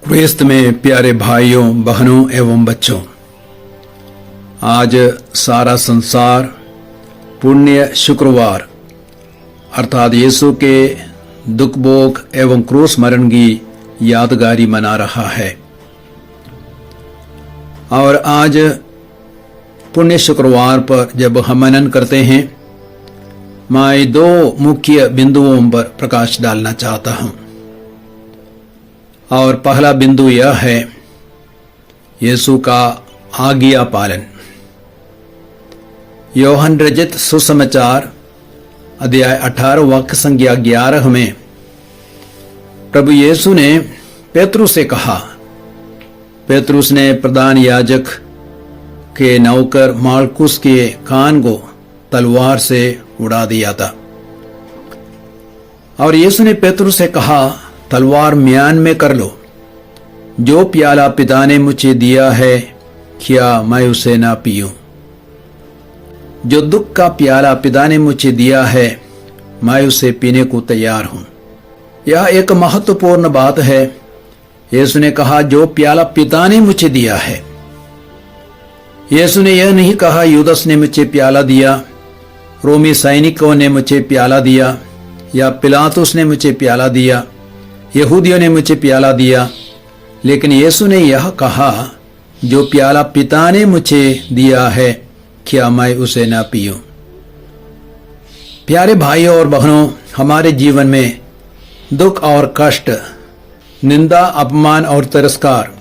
क्रिस्त में प्यारे भाइयों, बहनों एवं बच्चों, आज सारा संसार पुण्य शुक्रवार अर्थात यीशु के दुख भोग एवं क्रूस मरण की यादगारी मना रहा है। और आज पुण्य शुक्रवार पर जब हम मनन करते हैं, मैं दो मुख्य बिंदुओं पर प्रकाश डालना चाहता हूं। और पहला बिंदु यह है यीशु का आज्ञा पालन। यूहन्ना रचित सुसमाचार अध्याय 18 वाक्य संख्या 11 में प्रभु यीशु ने पेतरुस से कहा। पेतरुस ने प्रधान याजक के नौकर मालकुस के कान को तलवार से उड़ा दिया था। और यीशु ने पेतरुस से कहा, तलवार म्यान में कर लो। जो प्याला पिता ने मुझे दिया है, क्या मैं उसे ना पीऊं? जो दुख का प्याला पिता ने मुझे दिया है, मैं उसे पीने को तैयार हूं। यह एक महत्वपूर्ण बात है। यीशु ने कहा, जो प्याला पिता ने मुझे दिया है। यीशु ने यह नहीं कहा, यूदस ने मुझे प्याला दिया, रोमी सैनिकों ने मुझे प्याला दिया, या पिलातुस ने मुझे प्याला दिया, यहूदियों ने मुझे प्याला दिया। लेकिन यीशु ने यह कहा, जो प्याला पिता ने मुझे दिया है, क्या मैं उसे ना पीऊं? प्यारे भाइयों और बहनों, हमारे जीवन में दुख और कष्ट, निंदा, अपमान और तिरस्कार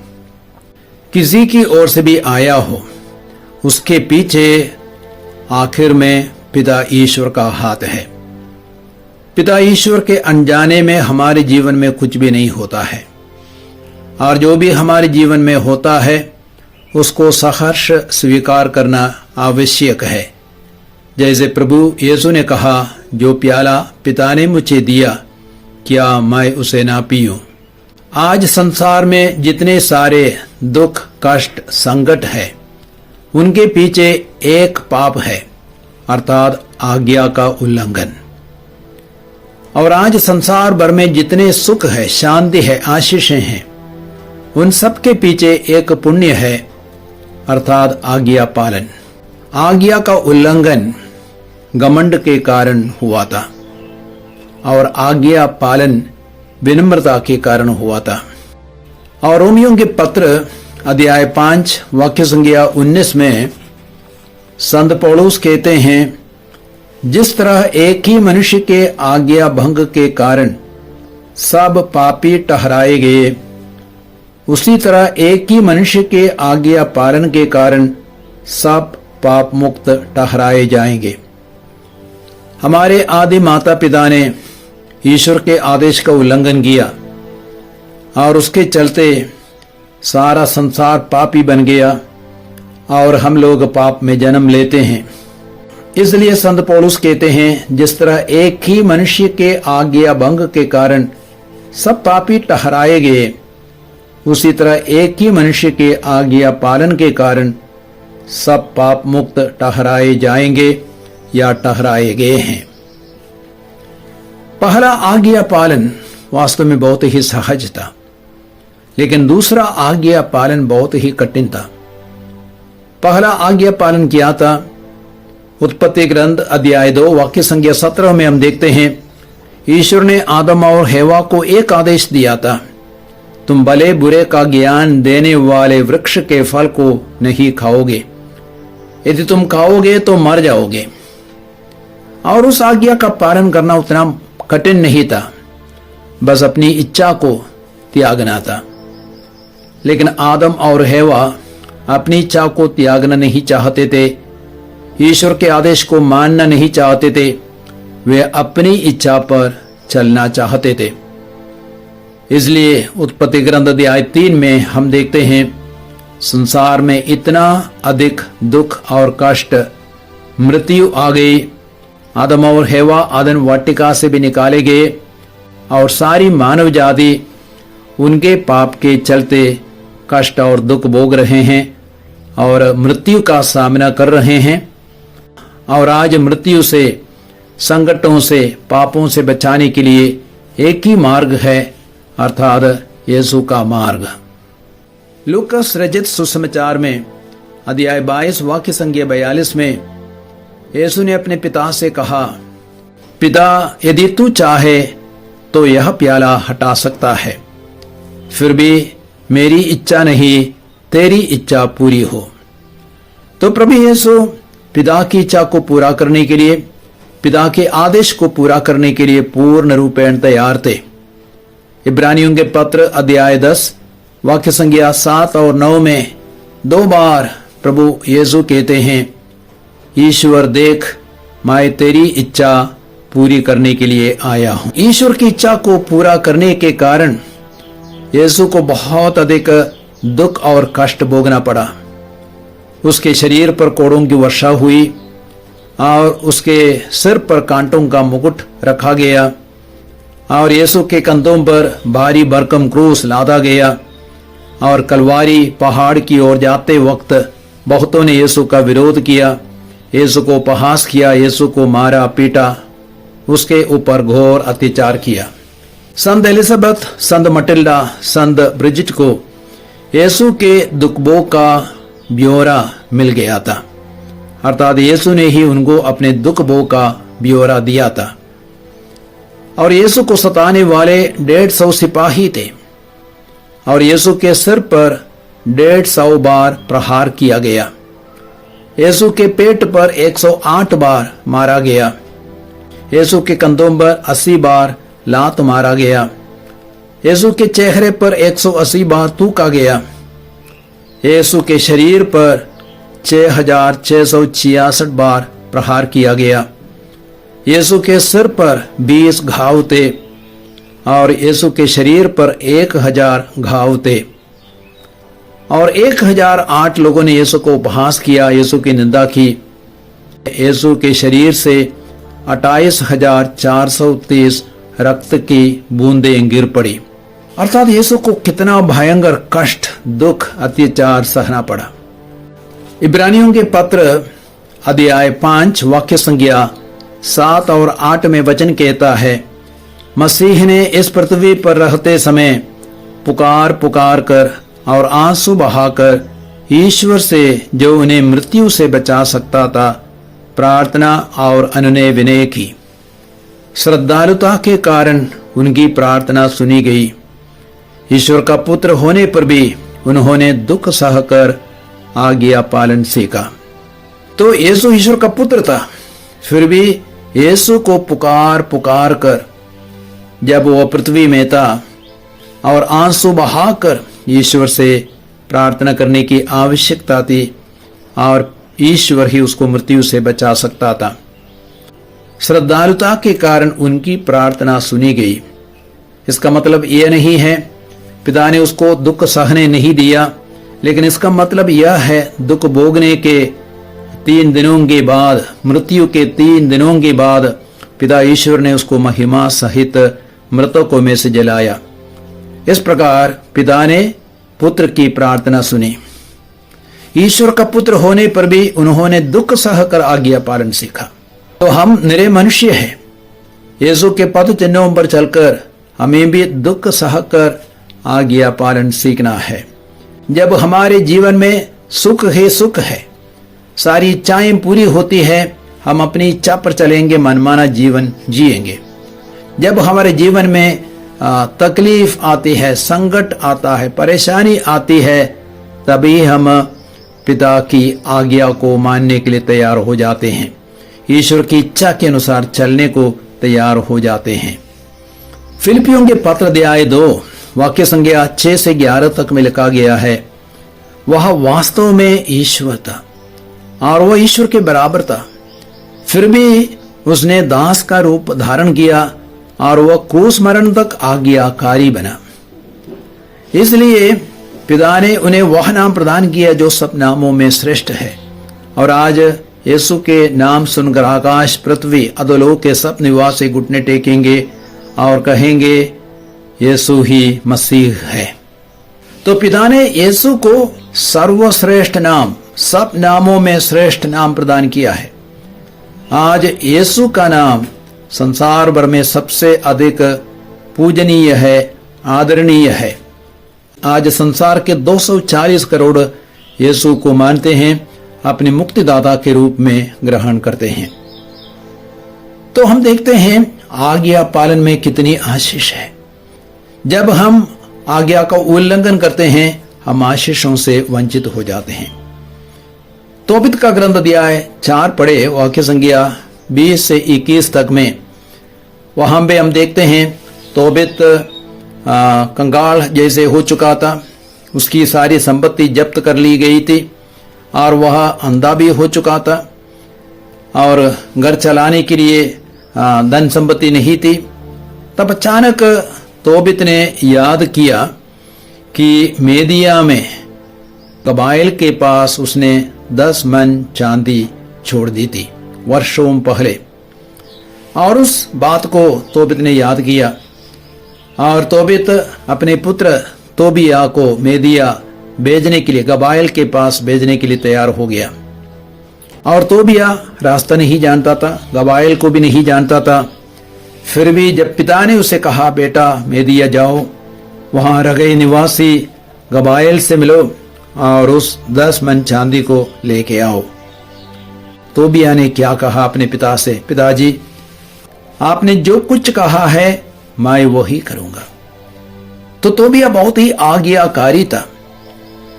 किसी की ओर से भी आया हो, उसके पीछे आखिर में पिता ईश्वर का हाथ है। पिता ईश्वर के अनजाने में हमारे जीवन में कुछ भी नहीं होता है, और जो भी हमारे जीवन में होता है उसको सहर्ष स्वीकार करना आवश्यक है। जैसे प्रभु यीशु ने कहा, जो प्याला पिता ने मुझे दिया, क्या मैं उसे ना पीऊं? आज संसार में जितने सारे दुख, कष्ट, संकट है, उनके पीछे एक पाप है, अर्थात आज्ञा का उल्लंघन। और आज संसार भर में जितने सुख है, शांति है, आशीषें हैं, उन सब के पीछे एक पुण्य है, अर्थात आज्ञा पालन। आज्ञा का उल्लंघन घमंड के कारण हुआ था, और आज्ञा पालन विनम्रता के कारण हुआ था। और रोमियों के पत्र अध्याय 5 वाक्य संख्या 19 में संत पौलुस कहते हैं, जिस तरह एक ही मनुष्य के आज्ञा भंग के कारण सब पापी ठहराए गए, उसी तरह एक ही मनुष्य के आज्ञा पालन के कारण सब पाप मुक्त ठहराए जाएंगे। हमारे आदि माता पिता ने ईश्वर के आदेश का उल्लंघन किया, और उसके चलते सारा संसार पापी बन गया, और हम लोग पाप में जन्म लेते हैं। इसलिए संत पौलुस कहते हैं, जिस तरह एक ही मनुष्य के आज्ञा भंग के कारण सब पापी ठहराए गए, उसी तरह एक ही मनुष्य के आज्ञा पालन के कारण सब पाप मुक्त ठहराए जाएंगे या ठहराए गए हैं। पहला आज्ञा पालन वास्तव में बहुत ही सहज था, लेकिन दूसरा आज्ञा पालन बहुत ही कठिन था। पहला आज्ञा पालन किया था, उत्पत्ति ग्रंथ अध्याय 2 वाक्य संख्या 17 में हम देखते हैं, ईश्वर ने आदम और हेवा को एक आदेश दिया था, तुम भले बुरे का ज्ञान देने वाले वृक्ष के फल को नहीं खाओगे, यदि तुम खाओगे तो मर जाओगे। और उस आज्ञा का पालन करना उतना कठिन नहीं था, बस अपनी इच्छा को त्यागना था। लेकिन आदम और हेवा अपनी इच्छा को त्यागना नहीं चाहते थे, ईश्वर के आदेश को मानना नहीं चाहते थे, वे अपनी इच्छा पर चलना चाहते थे। इसलिए उत्पत्ति ग्रंथ अध्याय 3 में हम देखते हैं, संसार में इतना अधिक दुख और कष्ट, मृत्यु आ गई। आदम और हेवा आदन वाटिका से भी निकाले गए, और सारी मानव जाति उनके पाप के चलते कष्ट और दुख भोग रहे हैं और मृत्यु का सामना कर रहे हैं। और आज मृत्यु से, संकटों से, पापों से बचाने के लिए एक ही मार्ग है, अर्थात यीशु का मार्ग। लूकास रचित सुसमाचार में अध्याय 22 वाक्य संख्या 42 में यीशु ने अपने पिता से कहा, पिता यदि तू चाहे तो यह प्याला हटा सकता है, फिर भी मेरी इच्छा नहीं तेरी इच्छा पूरी हो। तो प्रभु यीशु पिता की इच्छा को पूरा करने के लिए, पिता के आदेश को पूरा करने के लिए पूर्ण रूपेण तैयार थे। इब्रानियों के पत्र अध्याय 10 वाक्य संख्या 7 और 9 में 2 बार प्रभु यीशु कहते हैं, ईश्वर देख मैं तेरी इच्छा पूरी करने के लिए आया हूं। ईश्वर की इच्छा को पूरा करने के कारण यीशु को बहुत अधिक दुख और कष्ट भोगना पड़ा। उसके शरीर पर कोड़ों की वर्षा हुई और उसके सिर पर कांटों का मुकुट रखा गया और यीशु के कंधों पर भारी भरकम क्रूस लादा गया और कलवारी पहाड़ की ओर जाते वक्त बहुतों ने यीशु का विरोध किया, यीशु को उपहास किया, यीशु को मारा पीटा, उसके ऊपर घोर अत्याचार किया। संत एलिजाबेथ, संत मटिल्डा, संत ब्रिजिट को यीशु के दुख भोग का ब्यौरा मिल गया था, अर्थात यीशु ने ही उनको अपने दुख भोग का ब्यौरा दिया था। और यीशु को सताने वाले 150 सिपाही थे और यीशु के सिर पर 150 बार प्रहार किया गया। यीशु के पेट पर 108 बार मारा गया। यीशु के कंधों पर 80 बार लात मारा गया। यीशु के चेहरे पर 180 बार थूका गया। यीशु के शरीर पर 6666 बार प्रहार किया गया। यीशु के सिर पर 20 घाव थे और यीशु के शरीर पर 1000 घाव थे और 1008 लोगों ने यीशु को उपहास किया, यीशु की निंदा की। यीशु के शरीर से 28,430 रक्त की बूंदें गिर पड़ी, अर्थात यीशु को कितना भयंकर कष्ट, दुख, अत्याचार सहना पड़ा। इब्रानियों के पत्र अध्याय 5 वाक्य संख्या 7 और 8 में वचन कहता है, मसीह ने इस पृथ्वी पर रहते समय पुकार पुकार कर और आंसू बहाकर ईश्वर से जो उन्हें मृत्यु से बचा सकता था प्रार्थना और अनुनय विनय की। श्रद्धालुता के कारण उनकी प्रार्थना सुनी गई। ईश्वर का पुत्र होने पर भी उन्होंने दुख सहकर आज्ञा पालन सीखा। तो यीशु ईश्वर का पुत्र था, फिर भी यीशु को पुकार पुकार कर जब वह पृथ्वी में था और आंसू बहाकर ईश्वर से प्रार्थना करने की आवश्यकता थी और ईश्वर ही उसको मृत्यु से बचा सकता था। श्रद्धालुता के कारण उनकी प्रार्थना सुनी गई। इसका मतलब यह नहीं है पिता ने उसको दुख सहने नहीं दिया, लेकिन इसका मतलब यह है दुख भोगने के 3 दिनों के बाद, मृत्यु के 3 दिनों के बाद पिता ईश्वर ने उसको महिमा सहित मृतकों में से जलाया। इस प्रकार पिता ने पुत्र की प्रार्थना सुनी। ईश्वर का पुत्र होने पर भी उन्होंने दुख सहकर आज्ञा पालन सीखा। तो हम निरे मनुष्य हैं, यीशु के पद चिन्हों पर चलकर हमें भी दुख सहकर आज्ञा पालन सीखना है। जब हमारे जीवन में सुख ही सुख है, सारी इच्छाएं पूरी होती है, हम अपनी इच्छा पर चलेंगे, मनमाना जीवन जिएंगे। जब हमारे जीवन में तकलीफ आती है, संकट आता है, परेशानी आती है, तभी हम पिता की आज्ञा को मानने के लिए तैयार हो जाते हैं, ईश्वर की इच्छा के अनुसार चलने को तैयार हो जाते हैं। फिलिपियों के पत्र अध्याय 2 वाक्य संख्या 6 से 11 तक में लिखा गया है, वह वास्तव में ईश्वर था और वह ईश्वर के बराबर था, फिर भी उसने दास का रूप धारण किया और वह क्रूस मरण तक आज्ञाकारी बना। इसलिए पिता ने उन्हें वह नाम प्रदान किया जो सब नामों में श्रेष्ठ है। और आज यीशु के नाम सुनकर आकाश, पृथ्वी, अधोलोक के सब निवासी घुटने टेकेंगे और कहेंगे यीशु ही मसीह है। तो पिता ने यीशु को सर्वश्रेष्ठ नाम, सब नामों में श्रेष्ठ नाम प्रदान किया है। आज यीशु का नाम संसार भर में सबसे अधिक पूजनीय है, आदरणीय है। आज संसार के 240 करोड़ यीशु को मानते हैं, अपने मुक्तिदाता के रूप में ग्रहण करते हैं। तो हम देखते हैं आज्ञा पालन में कितनी आशीष है। जब हम आज्ञा का उल्लंघन करते हैं, हम आशीषों से वंचित हो जाते हैं। तोबित का ग्रंथ अध्याय 4 पढ़े, वाक्य संख्या 20 से 21 तक में, वहां पे हम देखते हैं तोबित कंगाल जैसे हो चुका था। उसकी सारी संपत्ति जब्त कर ली गई थी और वह अंधा भी हो चुका था और घर चलाने के लिए धन संपत्ति नहीं थी। तब अचानक तोबित ने याद किया कि मेदिया में कबाइल के पास उसने 10 मन चांदी छोड़ दी थी वर्षों पहले, और उस बात को तोबित ने याद किया और तोबित अपने पुत्र तोबिया को मेदिया भेजने के लिए, कबाइल के पास भेजने के लिए तैयार हो गया। और तोबिया रास्ता नहीं जानता था, कबाइल को भी नहीं जानता था। फिर भी जब पिता ने उसे कहा, बेटा मेदिया जाओ, वहां रगे निवासी कबाइल से मिलो और उस 10 मन चांदी को लेके आओ। तोबिया ने क्या कहा अपने पिता से, पिताजी आपने जो कुछ कहा है मैं वही करूंगा। तो तोबिया बहुत ही आज्ञाकारी था,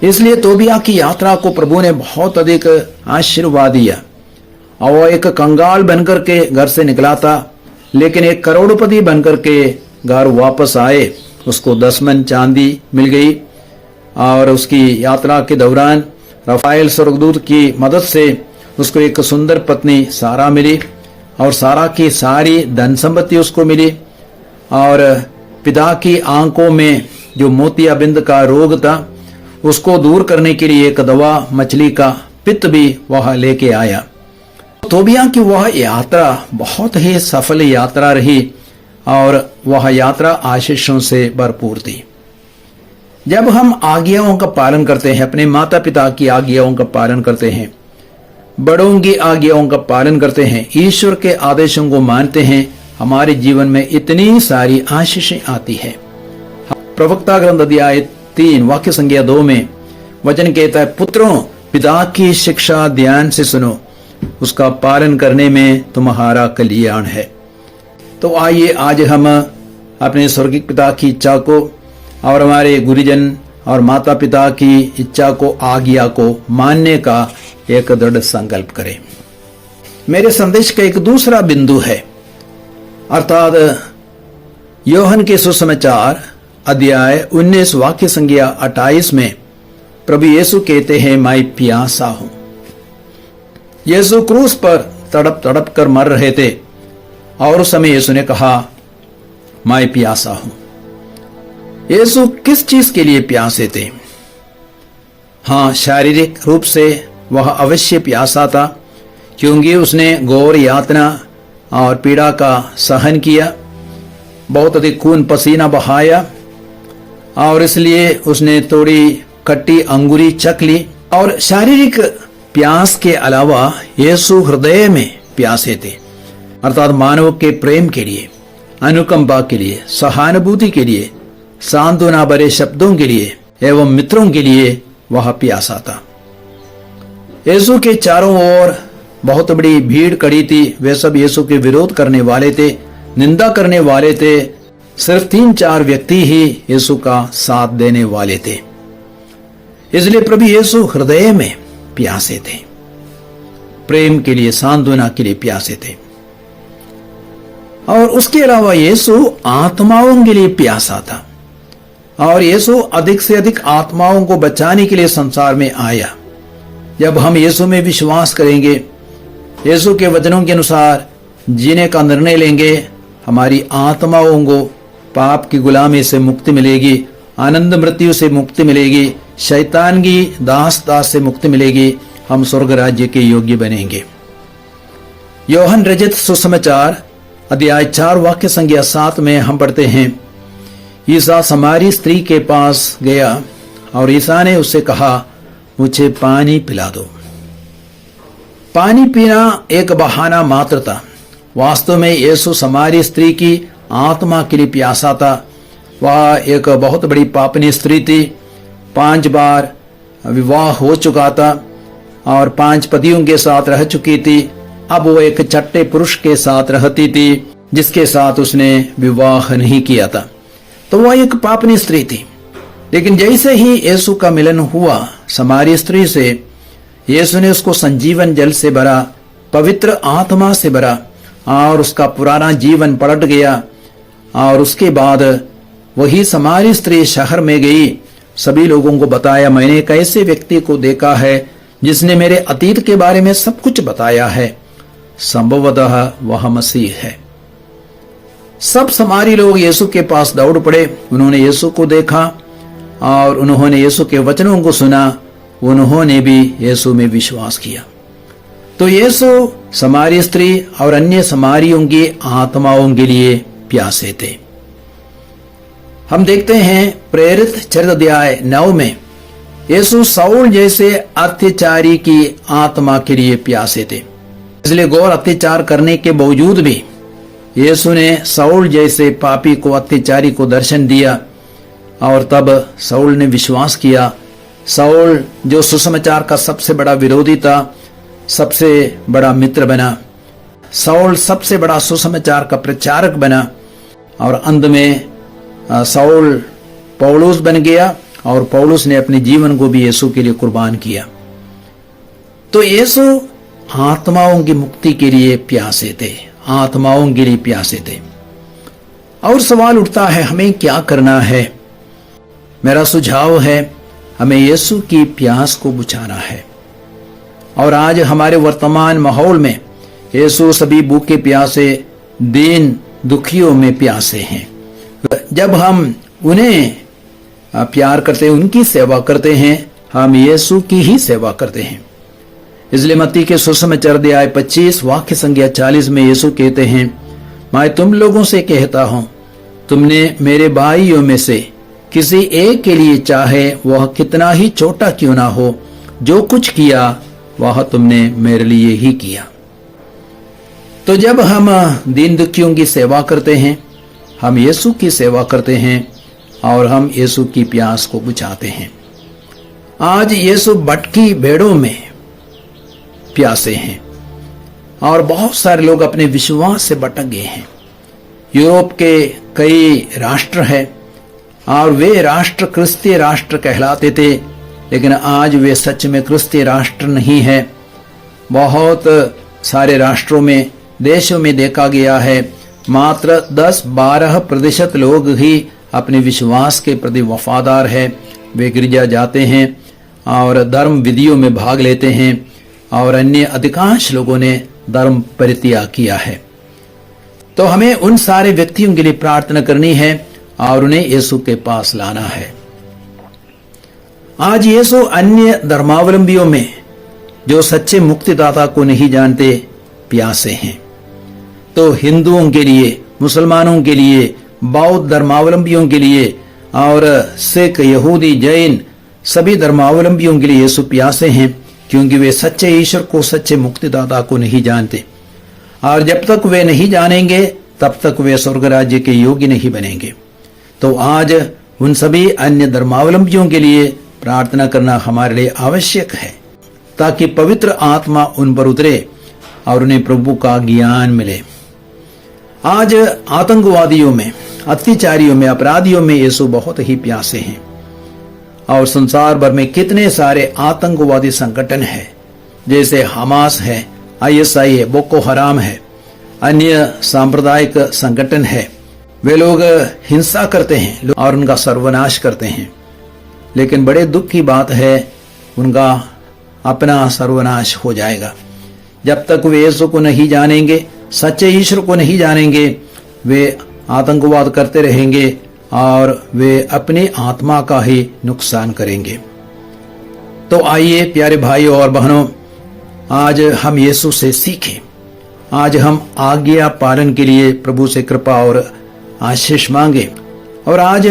इसलिए तोबिया की यात्रा को प्रभु ने बहुत अधिक आशीर्वाद दिया। और वह एक कंगाल बनकर के घर से निकला था, लेकिन एक करोड़पति बनकर के घर वापस आए। उसको 10 मन चांदी मिल गई और उसकी यात्रा के दौरान रफाएल स्वर्गदूत की मदद से उसको एक सुंदर पत्नी सारा मिली और सारा की सारी धन संपत्ति उसको मिली। और पिता की आंखों में जो मोतियाबिंद का रोग था उसको दूर करने के लिए एक दवा मछली का पित्त भी वह लेके आया। तोबिया की वह यात्रा बहुत ही सफल यात्रा रही और वह यात्रा आशीषों से भरपूर थी। जब हम आज्ञाओं का पालन करते हैं, अपने माता पिता की आज्ञाओं का पालन करते हैं, बड़ों की आज्ञाओं का पालन करते हैं, ईश्वर के आदेशों को मानते हैं, हमारे जीवन में इतनी सारी आशीषें आती है। प्रवक्ता ग्रंथ अध्याय 3 वाक्य संख्या 2 में वचन कहता है, पुत्रों पिता की शिक्षा ध्यान से सुनो, उसका पालन करने में तुम्हारा कल्याण है। तो आइए आज हम अपने स्वर्गीय पिता की इच्छा को और हमारे गुरुजन और माता पिता की इच्छा को, आज्ञा को मानने का एक दृढ़ संकल्प करें। मेरे संदेश का एक दूसरा बिंदु है, अर्थात योहन के सुसमाचार अध्याय 19 वाक्य संख्या 28 में प्रभु यीशु कहते हैं, मैं प्यासा हूं। यीशु क्रूस पर तड़प तड़प कर मर रहे थे और उस समय यीशु ने कहा, मैं प्यासा हूं। यीशु किस चीज के लिए प्यासे थे? हां, शारीरिक रूप से वह अवश्य प्यासा था, क्योंकि उसने घोर यातना और पीड़ा का सहन किया, बहुत अधिक खून पसीना बहाया और इसलिए उसने थोड़ी खट्टी अंगूरी चख ली। और शारीरिक प्यास के अलावा यीशु हृदय में प्यासे थे, अर्थात मानव के प्रेम के लिए, अनुकंपा के लिए, सहानुभूति के लिए, सांत्वना भरे शब्दों के लिए एवं मित्रों के लिए वह प्यासा था। यीशु के चारों ओर बहुत बड़ी भीड़ खड़ी थी। वे सब यीशु के विरोध करने वाले थे, निंदा करने वाले थे। सिर्फ 3-4 व्यक्ति ही यीशु का साथ देने वाले थे। इसलिए प्रभु यीशु हृदय में प्यासे थे, प्रेम के लिए, सांत्वना के लिए प्यासे थे। और उसके अलावा यीशु आत्माओं के लिए प्यासा था और यीशु अधिक से अधिक आत्माओं को बचाने के लिए संसार में आया। जब हम यीशु में विश्वास करेंगे, यीशु के वचनों के अनुसार जीने का निर्णय लेंगे, हमारी आत्माओं को पाप की गुलामी से मुक्ति मिलेगी, आनंद मृत्यु से मुक्ति मिलेगी, शैतान की दास से मुक्ति मिलेगी, हम स्वर्ग राज्य के योग्य बनेंगे। योहन रचित सुसमाचार अध्याय 4 वाक्य संख्या 7 में हम पढ़ते हैं, ईसा समारी स्त्री के पास गया और ईसा ने उससे कहा, मुझे पानी पिला दो। पानी पीना एक बहाना मात्र था। वास्तव में यीशु समारी स्त्री की आत्मा के लिए प्यासा था, वह एक बहुत बड़ी पापनी स्त्री थी, 5 बार विवाह हो चुका था और 5 पतियों के साथ रह चुकी थी। अब वो एक छठे पुरुष के साथ रहती थी जिसके साथ उसने विवाह नहीं किया था। तो वह एक पापनी स्त्री थी। लेकिन जैसे ही यीशु का मिलन हुआ समारी स्त्री से, यीशु ने उसको संजीवन जल से भरा, पवित्र आत्मा से भरा और उसका पुराना जीवन पलट गया। और उसके बाद वही समारी स्त्री शहर में गई, सभी लोगों को बताया, मैंने एक ऐसे व्यक्ति को देखा है जिसने मेरे अतीत के बारे में सब कुछ बताया है, संभवतः वह मसीह है। सब समारी लोग यीशु के पास दौड़ पड़े। उन्होंने यीशु को देखा और उन्होंने यीशु के वचनों को सुना, उन्होंने भी यीशु में विश्वास किया। तो यीशु समारी स्त्री और अन्य समारियों की आत्माओं के लिए प्यासे थे। हम देखते हैं प्रेरित चरित्र अध्याय 9 में यीशु साउल जैसे अत्याचारी की आत्मा के लिए प्यासे थे। इसलिए घोर अत्याचार करने के बावजूद भी यीशु ने साउल जैसे पापी को, अत्याचारी को दर्शन दिया और तब साउल ने विश्वास किया। साउल जो सुसमाचार का सबसे बड़ा विरोधी था, सबसे बड़ा मित्र बना। साउल सबसे बड़ा सुसमाचार का प्रचारक बना और अंत में साउल पौलुस बन गया और पौलुस ने अपने जीवन को भी यीशु के लिए कुर्बान किया। तो यीशु आत्माओं की मुक्ति के लिए प्यासे थे, आत्माओं के लिए प्यासे थे। और सवाल उठता है, हमें क्या करना है? मेरा सुझाव है, हमें यीशु की प्यास को बुझाना है। और आज हमारे वर्तमान माहौल में यीशु सभी भूखे प्यासे, दीन दुखियों में प्यासे हैं। जब हम उन्हें प्यार करते हैं, उनकी सेवा करते हैं, हम यीशु की ही सेवा करते हैं। इसलिए मत्ती के सुसमाचार अध्याय 25 वाक्य संख्या 40 में यीशु कहते हैं, मैं तुम लोगों से कहता हूं, तुमने मेरे भाइयों में से किसी एक के लिए, चाहे वह कितना ही छोटा क्यों ना हो, जो कुछ किया वह तुमने मेरे लिए ही किया। तो जब हम दीन दुखियों की सेवा करते हैं, हम यीशु की सेवा करते हैं और हम यीशु की प्यास को बुझाते हैं। आज यीशु भटकी भेड़ों में प्यासे हैं और बहुत सारे लोग अपने विश्वास से भटक गए हैं। यूरोप के कई राष्ट्र हैं और वे राष्ट्र क्रिस्तीय राष्ट्र कहलाते थे, लेकिन आज वे सच में क्रिस्तीय राष्ट्र नहीं है। बहुत सारे राष्ट्रों में, देशों में देखा गया है, मात्र 10-12% लोग ही अपने विश्वास के प्रति वफादार है। वे गिरजा जाते हैं और धर्म विधियों में भाग लेते हैं और अन्य अधिकांश लोगों ने धर्म परित्याग किया है। तो हमें उन सारे व्यक्तियों के लिए प्रार्थना करनी है और उन्हें यीशु के पास लाना है। आज यीशु अन्य धर्मावलंबियों में जो सच्चे मुक्तिदाता को नहीं जानते प्यासे हैं। तो हिंदुओं के लिए, मुसलमानों के लिए, बौद्ध धर्मावलंबियों के लिए और सिख, यहूदी, जैन सभी धर्मावलंबियों के लिए यीशु प्यासे हैं, क्योंकि वे सच्चे ईश्वर को, सच्चे मुक्तिदाता को नहीं जानते। और जब तक वे नहीं जानेंगे तब तक वे स्वर्ग राज्य के योग्य नहीं बनेंगे। तो आज उन सभी अन्य धर्मावलंबियों के लिए प्रार्थना करना हमारे लिए आवश्यक है, ताकि पवित्र आत्मा उन पर उतरे और उन्हें प्रभु का ज्ञान मिले। आज आतंकवादियों में, अत्याचारियों में, अपराधियों में यीशु बहुत ही प्यासे हैं। और संसार भर में कितने सारे आतंकवादी संगठन हैं, जैसे हमास है, ISI है, बोको हराम है, अन्य सांप्रदायिक संगठन है। वे लोग हिंसा करते हैं और उनका सर्वनाश करते हैं, लेकिन बड़े दुख की बात है, उनका अपना सर्वनाश हो जाएगा। जब तक वे यीशु को नहीं जानेंगे, सच्चे ईश्वर को नहीं जानेंगे, वे आतंकवाद करते रहेंगे और वे अपनी आत्मा का ही नुकसान करेंगे। तो आइए प्यारे भाइयों और बहनों, आज हम यीशु से सीखें। आज हम आज्ञा पालन के लिए प्रभु से कृपा और आशीष मांगे। और आज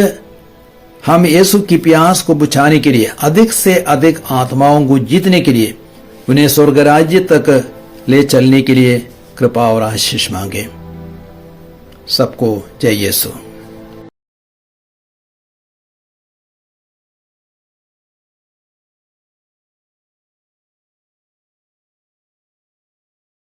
हम यीशु की प्यास को बुझाने के लिए, अधिक से अधिक आत्माओं को जीतने के लिए, उन्हें स्वर्ग राज्य तक ले चलने के लिए कृपा और आशीष मांगे। सबको जय यीशु।